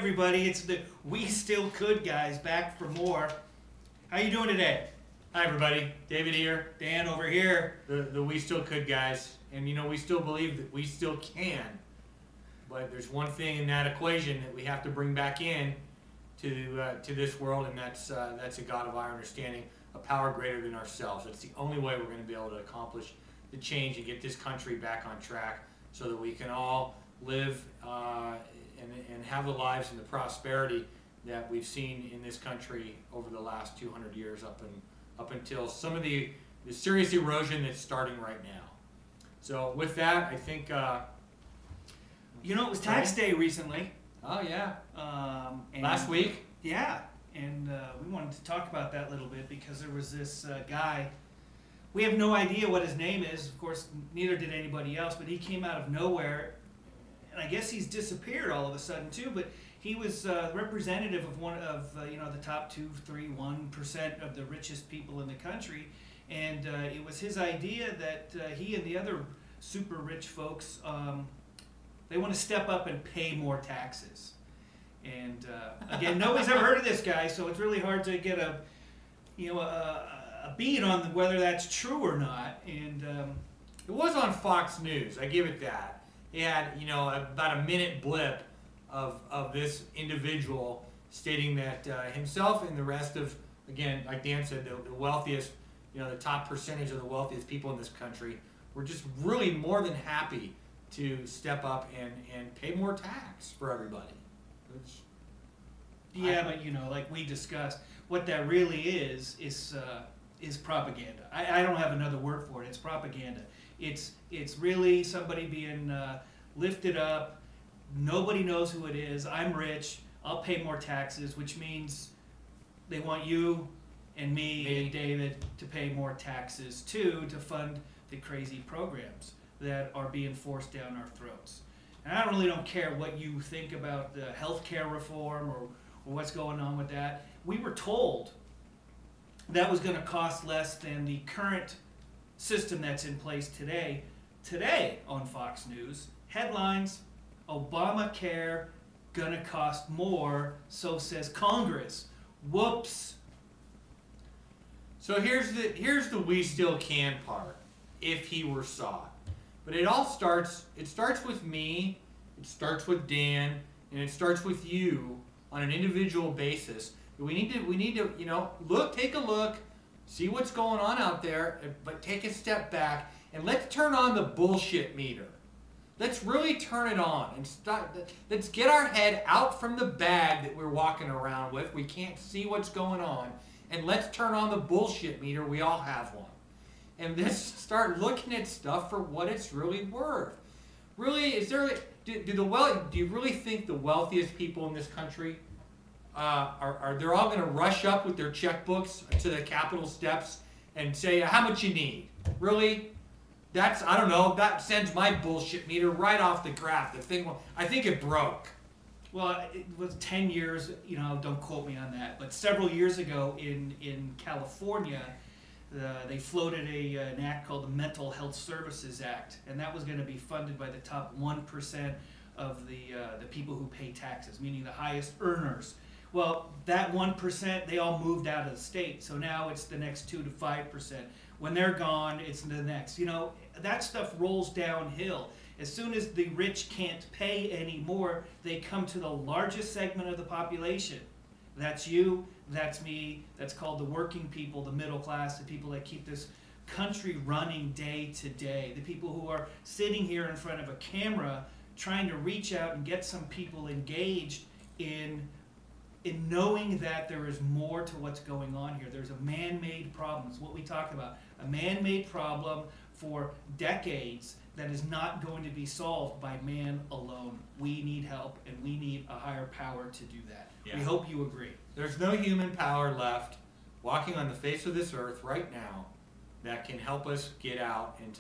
everybody. It's the We Still Could guys back for more. How you doing today? Hi everybody, David here. Dan over here. The We Still Could guys. And you know, we still believe that we still can. But there's one thing in that equation that we have to bring back in to this world, and that's a God of our understanding, a power greater than ourselves. That's the only way we're going to be able to accomplish the change and get this country back on track so that we can all live and have the lives and the prosperity that we've seen in this country over the last 200 years up until some of the serious erosion that's starting right now. So with that, I think... you know, it was tax day recently. Oh, yeah. Last week? Yeah, and we wanted to talk about that a little bit because there was this guy. We have no idea what his name is. Of course, neither did anybody else, but he came out of nowhere. And I guess he's disappeared all of a sudden, too. But he was representative of one of the top 2, 3, 1% of the richest people in the country. And it was his idea that he and the other super rich folks, they want to step up and pay more taxes. And again, nobody's ever heard of this guy, so it's really hard to get a beat on whether that's true or not. And it was on Fox News. I give it that. He had about a minute blip of this individual stating that himself and the rest of, again, like Dan said, the wealthiest, the top percentage of the wealthiest people in this country were just really more than happy to step up and pay more tax for everybody. But like we discussed, what that really is propaganda. I don't have another word for it. It's propaganda. It's really somebody being lifted up. Nobody knows who it is. I'm rich. I'll pay more taxes, which means they want you and me and David to pay more taxes too to fund the crazy programs that are being forced down our throats. And I really don't care what you think about the healthcare reform or what's going on with that. We were told that was going to cost less than the current system that's in place today. Today on Fox News, headlines, Obamacare gonna cost more, so says Congress. Whoops. So here's the we still can part, if he were sought. But it starts with me, it starts with Dan, and it starts with you on an individual basis. We need to take a look, see what's going on out there, but take a step back and let's turn on the bullshit meter. Let's really turn it on and let's get our head out from the bag that we're walking around with. We can't see what's going on, and let's turn on the bullshit meter. We all have one. And let's start looking at stuff for what it's really worth. Really, do you really think the wealthiest people in this country are they're all going to rush up with their checkbooks to the Capitol steps and say how much you need? Really? I don't know. That sends my bullshit meter right off the graph. I think it broke. Well, it was 10 years. Don't quote me on that. But several years ago in California, they floated an act called the Mental Health Services Act, and that was going to be funded by the top 1% of the people who pay taxes, meaning the highest earners. Well, that 1%, they all moved out of the state, so now it's the next 2 to 5%. When they're gone, it's the next. That stuff rolls downhill. As soon as the rich can't pay anymore, they come to the largest segment of the population. That's you, that's me, that's called the working people, the middle class, the people that keep this country running day to day, the people who are sitting here in front of a camera trying to reach out and get some people engaged in knowing that there is more to what's going on here. There's a man-made problem. It's what we talk about. A man-made problem for decades that is not going to be solved by man alone. We need help, and we need a higher power to do that. Yeah. We hope you agree. There's no human power left walking on the face of this earth right now that can help us get out and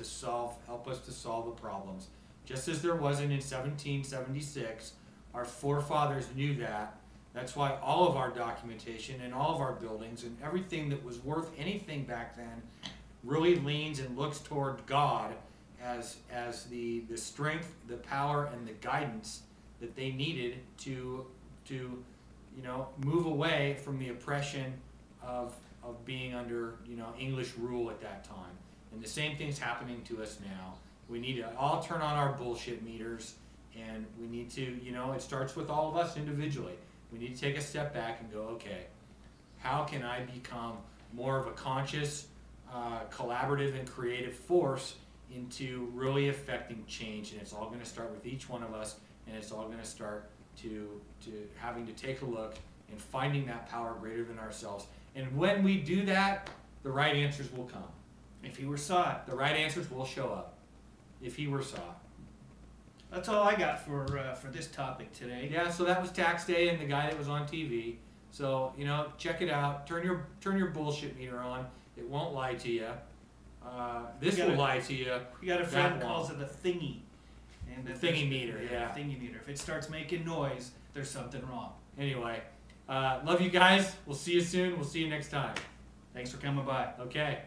help us to solve the problems. Just as there wasn't in 1776, our forefathers knew that. That's why all of our documentation and all of our buildings and everything that was worth anything back then really leans and looks toward God as the strength, the power, and the guidance that they needed to to move away from the oppression of being under English rule at that time. And the same thing's happening to us now. We need to all turn on our bullshit meters, and we need to, it starts with all of us individually. We need to take a step back and go, okay, how can I become more of a conscious, collaborative and creative force into really affecting change? And it's all going to start with each one of us, and it's all going to start to having to take a look and finding that power greater than ourselves. And when we do that, the right answers will come. If he were sought. The right answers will show up. If he were sought. That's all I got for this topic today. Yeah, so that was tax day and the guy that was on TV. So, check it out. Turn your bullshit meter on. It won't lie to you. This will lie to you. We got a friend who calls it a thingy. And the thingy meter, yeah. Thingy meter. If it starts making noise, there's something wrong. Anyway, love you guys. We'll see you soon. We'll see you next time. Thanks for coming by. Okay.